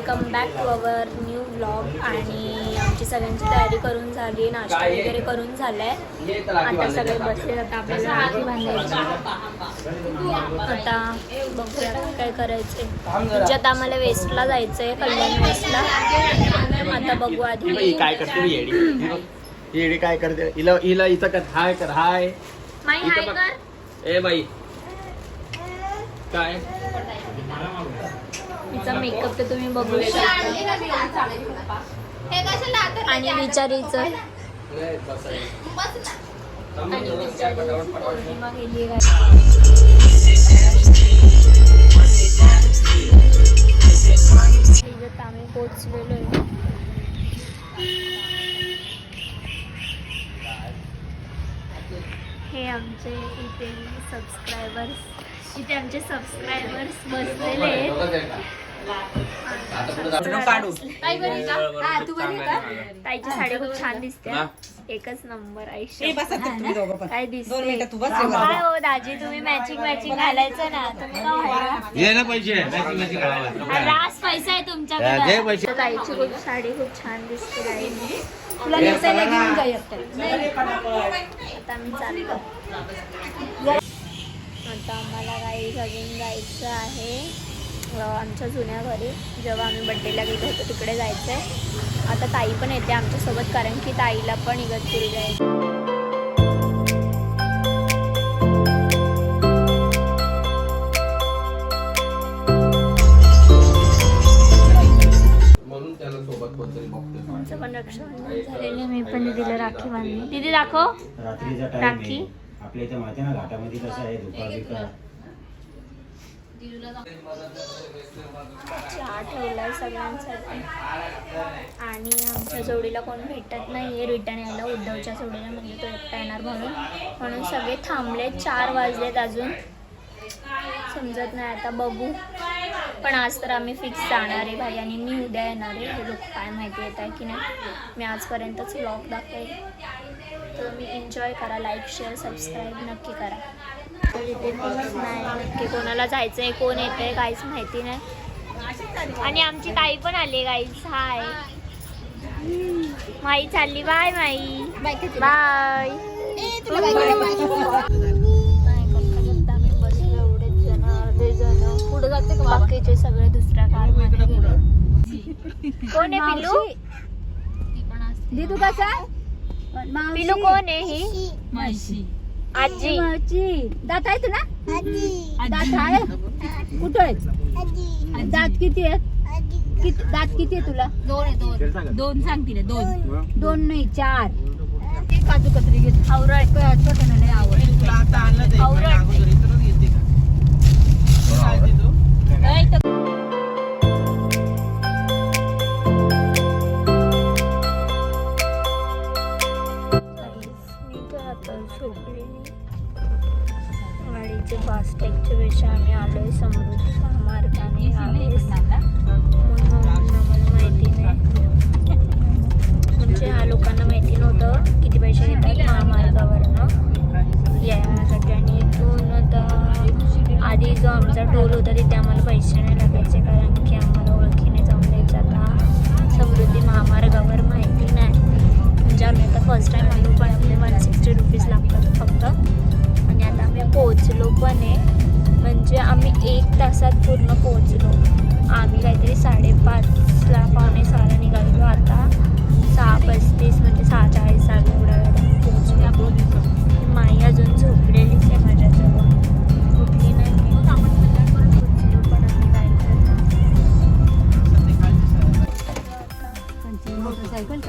Welcome back to our new vlog. आणि आमची सगळ्यांची तयारी करून झाली, नाश्ता वगैरे करून झालाय. आता सगळे बसले, आता आपल्याला राखी बांधायची. आता बघूया काय करायचे. म्हणजे आता आम्हाला वेस्टला जायचंय, कल्याण वेस्टला. आता बघू आधी काय करते येडी काय करते. हिला इथं कर, हाय कर, हाय माई हाय कर. ए बाई काय तिचा मेकअप तर तुम्ही बघू शकता. आणि विचारीचं पौर्णिमा गेली आम्ही पोचलेलो आहे. हे आमचे इथे सबस्क्रायबर्स बसलेले आहेत. ताईची साडी खूप छान दिसते, एकच नंबर. आयुष्य काय दिसते काय हो दाजी, तुम्ही मॅचिंग घालायचं ना. तुम्ही रास पैसा आहे तुमच्याकडे. ताईची खूप साडी खूप छान दिसते. ताईने तुला नेसायला घेऊन जाईल. आता आम्ही चाललो. आता आम्हाला काही अजून जायचं आहे आमच्या जुन्या घरी. जेव्हा आम्ही बड्डेला गेलो होतो तिकडे जायचं आहे. आता ताई पण येते आमच्यासोबत, कारण की ताईला पण इगतपुरी जायचं. आमचं पण रक्षाबंधन झालेलं. मी पण दीदीला राखी बांधली. दीदी दाखव राखी. आपल्या इथे माहिती ना घाटामध्ये कसं आहे दुपार चहा ठेवलाय सगळ्यांसाठी. आणि आमच्या जोडीला कोण भेटत नाहीये रिटर्न यायला. उद्धवच्या जोडीला म्हणजे तो एकटा येणार म्हणून सगळे थांबले. 4 वाजलेत अजून, समजत नाही आता बघू. पण आज तर आम्ही फिक्स जाणार आहे भाई. आणि मी उद्या येणार आहे. हे लोक काय माहिती येत आहे की नाही. मी आजपर्यंतच व्लॉग दाखवेल. तर मी एन्जॉय करा, लाईक शेअर सबस्क्राईब नक्की करा. इथे फिक्स नाही नक्की कोणाला जायचं आहे, कोण येतं आहे काहीच माहिती नाही. आणि आमची ताई पण आली गाईज. हाय माई चालली. बाय माई बाय. बसलो एवढेच जण, अर्धे जण पुढे जाते. बाकीचे सगळे दुसऱ्या कार मध्ये गेले. कोण आहे पिलू? दीदू कसा पिलू कोण आहे? ही आजी. दात आहे तुला? दात आहे कुठं आहे? दात किती आहेत? दात किती आहे तुला? 2 सांग तिला. 2 नाही 4. काजू कतरी घेत आवड छोट्यानं नाही आवड. गाडीचे फास्टॅगच्या पेक्षा आम्ही आलोय समृद्धी महामार्गाने. माहिती नाही, म्हणजे ह्या लोकांना माहिती नव्हतं किती पैसे घेतात महामार्गावरनं यासाठी. आणि इथून आता आधी जो आमचा टोल होता तिथे आम्हाला पैसे नाही लागायचे, कारण की आम्हाला ओळखीने जाऊन द्यायचं. आता समृद्धी महामार्गावर माहिती नाही, म्हणजे आम्ही आता फर्स्ट टाईम आलो. पण आपले 160 रुपीज लागतात फक्त. आणि आता आम्ही पोहोचलो पण आहे, म्हणजे आम्ही 1 तासात पूर्ण पोहोचलो. आम्ही काहीतरी 5:30ला 5:45 निघालो. आता 6:35 म्हणजे 6:40 झाले. एवढ्या वेळेला पोहोचलो. माई अजून झोपलेलीच आहे माझ्याजवळ, उठली नाही. पोहोचलो पण आम्ही जायचं. मोटरसायकल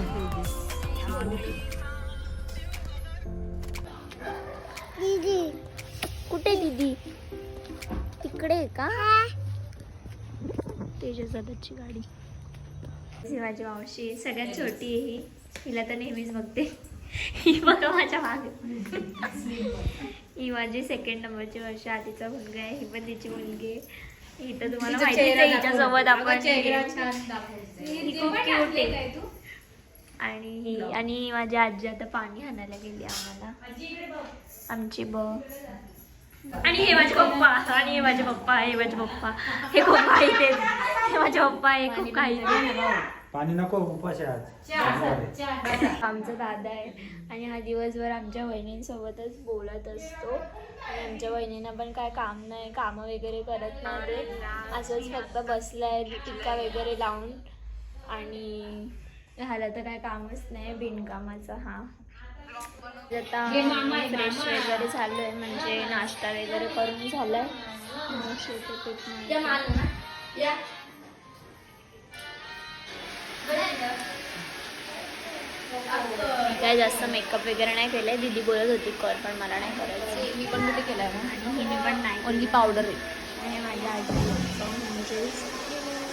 कुठे दीदी? तिकडे आहे का? तेजस दादाची गाडी. ही माझी मावशी सगळ्यात छोटी आहे. ही हिला तर नेहमीच बघते. ही बघा माझ्या मागे. ही माझी 2nd नंबरची वर्ष आधीचा मुलगा आहे. ही पण तिची मुलगी आहे. ही तर तुम्हाला माहिती आहे हिच्यासोबत आपण. ही खूप क्यूट आहे. आणि माझी आजी आता पाणी आणायला गेली आम्हाला. आमची आणि हे माझे पप्पा हे खूप माहिती आहे. माझे पप्पा आहे खूप काही. पाणी नको उपास आहे आमचा दादा आहे आणि हा दिवसभर आमच्या वहिनींसोबतच बोलत असतो. आणि आमच्या वहिनींना पण काय काम नाही, कामं वगैरे करत नाही, ते असंच फक्त बसलाय टिक्का वगैरे लावून. आणि ह्याला तर काय कामच नाही बिनकामाचा. हा आता फ्रेश वगैरे झालो आहे, म्हणजे नाश्ता वगैरे करून झालाय. काय जास्त मेकअप वगैरे नाही केलंय. दीदी बोलत होती कर, पण मला नाही करायचं. मी पण कुठे केलाय ना, आणि हिने पण नाही. ओनली पावडर आहे. आणि माझ्या आजीचं म्हणजे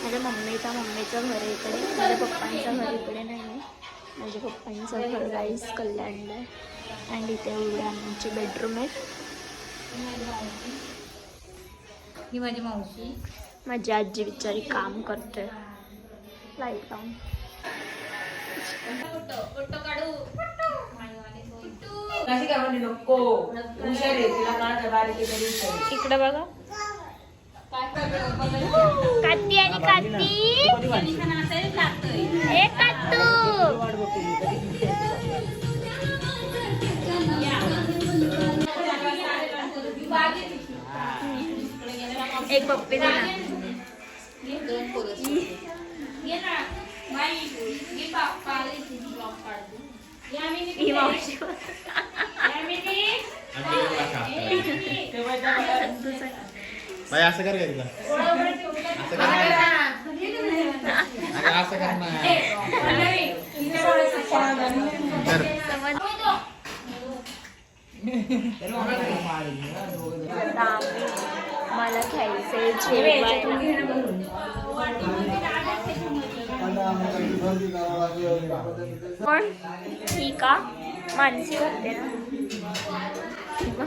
माझ्या मम्मीचं घर आहे इकडे, माझ्या पप्पांचं घर इकडे नाही आहे. माझ्या पप्पांचं घर गाईस कल्याणला आहे. आणि इथे एवढे आमची बेडरूम आहे. ही माझी मावशी. माझी आजी बिचारी काम करते लाईट लावून. इकडे बघा कात्ती आणि कात्ती. ए कात्तू एक पप्पी दे ना. ही मावशी बाई असं कर का तिला असं कर ना. मला खायचंय जेवायला. पण ही का मानसी होते ना,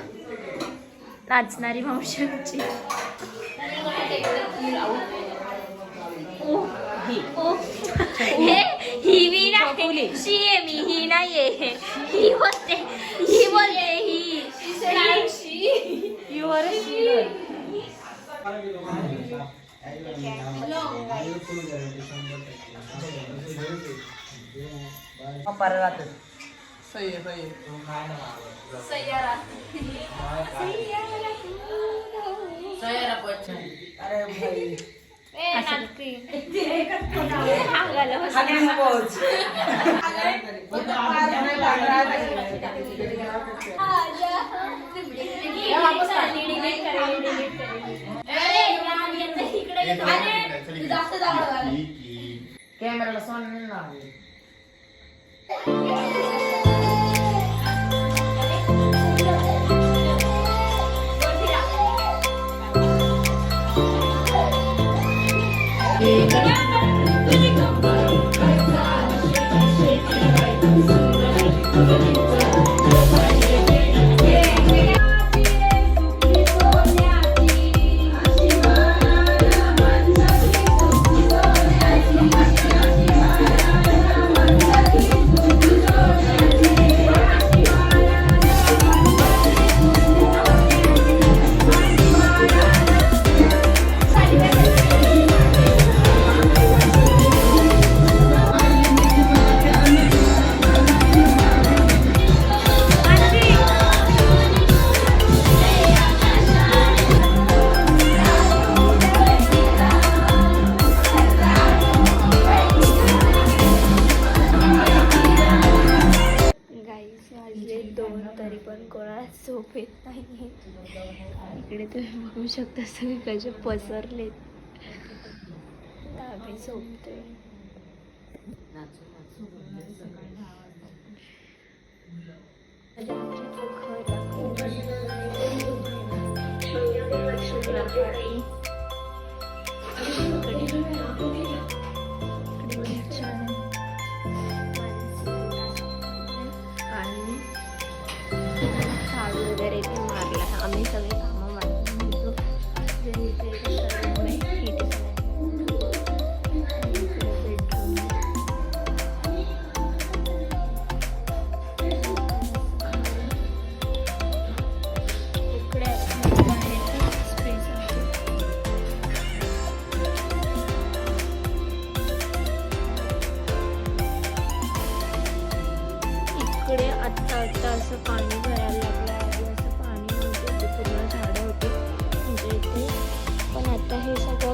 नाचणारी मावशांची. ही मी नाही, शी आहे मी, ही नाहीये. ही बोलते, ही बोलते, ही युअर कॅमेराला सोन झोप येत नाही. इकडे तुम्ही बघू शकता सगळे कसे पसरलेत. आम्ही झोपतोय. वगैरे ते मारला. आम्ही सगळे कामं वाटून घेतो. इकडे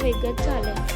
वेगळंच झालंय.